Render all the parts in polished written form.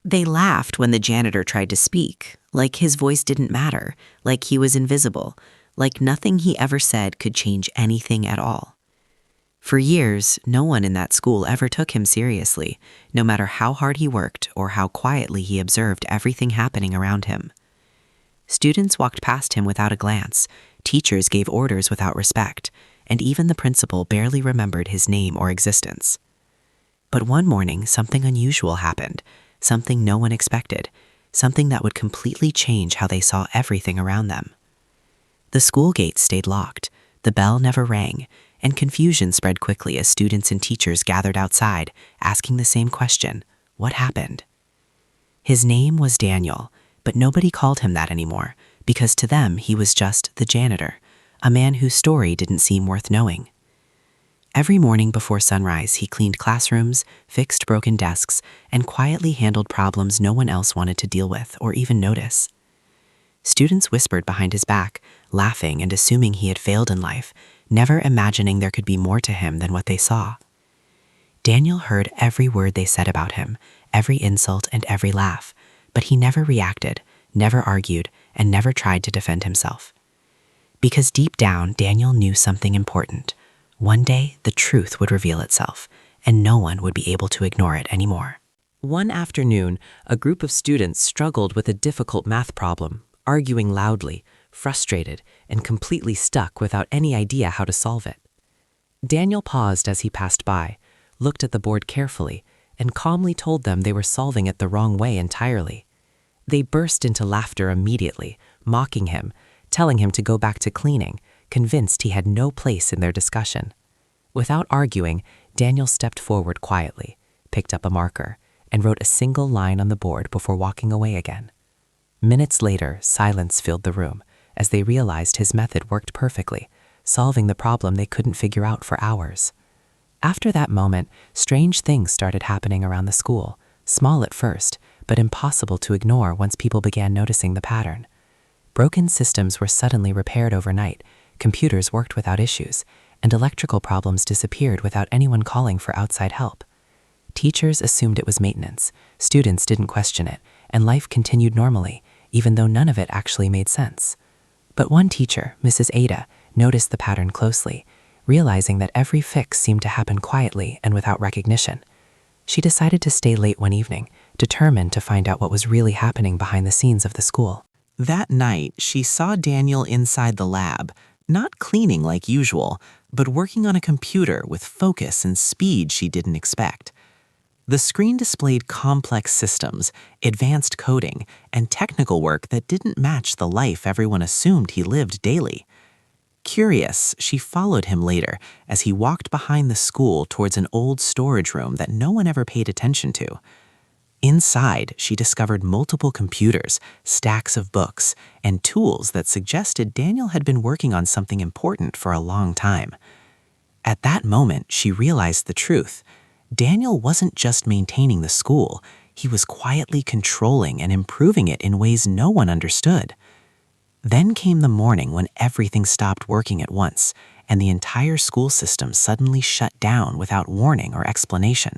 They laughed when the janitor tried to speak, like his voice didn't matter, like he was invisible, like nothing he ever said could change anything at all. For years, no one in that school ever took him seriously, no matter how hard he worked or how quietly he observed everything happening around him. Students walked past him without a glance, teachers gave orders without respect, and even the principal barely remembered his name or existence. But one morning, something unusual happened, something no one expected, something that would completely change how they saw everything around them. The school gates stayed locked, the bell never rang, and confusion spread quickly as students and teachers gathered outside, asking the same question: what happened? His name was Daniel, but nobody called him that anymore, because to them he was just the janitor, a man whose story didn't seem worth knowing. Every morning before sunrise, he cleaned classrooms, fixed broken desks, and quietly handled problems no one else wanted to deal with or even notice. Students whispered behind his back, laughing and assuming he had failed in life, never imagining there could be more to him than what they saw. Daniel heard every word they said about him, every insult and every laugh, but he never reacted, never argued, and never tried to defend himself. Because deep down, Daniel knew something important. One day, the truth would reveal itself, and no one would be able to ignore it anymore. One afternoon, a group of students struggled with a difficult math problem, arguing loudly, frustrated, and completely stuck without any idea how to solve it. Daniel paused as he passed by, looked at the board carefully, and calmly told them they were solving it the wrong way entirely. They burst into laughter immediately, mocking him, telling him to go back to cleaning, convinced he had no place in their discussion. Without arguing, Daniel stepped forward quietly, picked up a marker, and wrote a single line on the board before walking away again. Minutes later, silence filled the room, as they realized his method worked perfectly, solving the problem they couldn't figure out for hours. After that moment, strange things started happening around the school, small at first, but impossible to ignore once people began noticing the pattern. Broken systems were suddenly repaired overnight, computers worked without issues, and electrical problems disappeared without anyone calling for outside help. Teachers assumed it was maintenance, students didn't question it, and life continued normally, even though none of it actually made sense. But one teacher, Mrs. Ada, noticed the pattern closely, realizing that every fix seemed to happen quietly and without recognition. She decided to stay late one evening, determined to find out what was really happening behind the scenes of the school. That night, she saw Daniel inside the lab, not cleaning like usual, but working on a computer with focus and speed she didn't expect. The screen displayed complex systems, advanced coding, and technical work that didn't match the life everyone assumed he lived daily. Curious, she followed him later as he walked behind the school towards an old storage room that no one ever paid attention to. Inside, she discovered multiple computers, stacks of books, and tools that suggested Daniel had been working on something important for a long time. At that moment, she realized the truth. Daniel wasn't just maintaining the school, he was quietly controlling and improving it in ways no one understood. Then came the morning when everything stopped working at once, and the entire school system suddenly shut down without warning or explanation.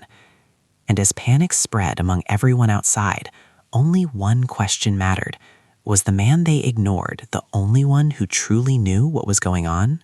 And as panic spread among everyone outside, only one question mattered. Was the man they ignored the only one who truly knew what was going on?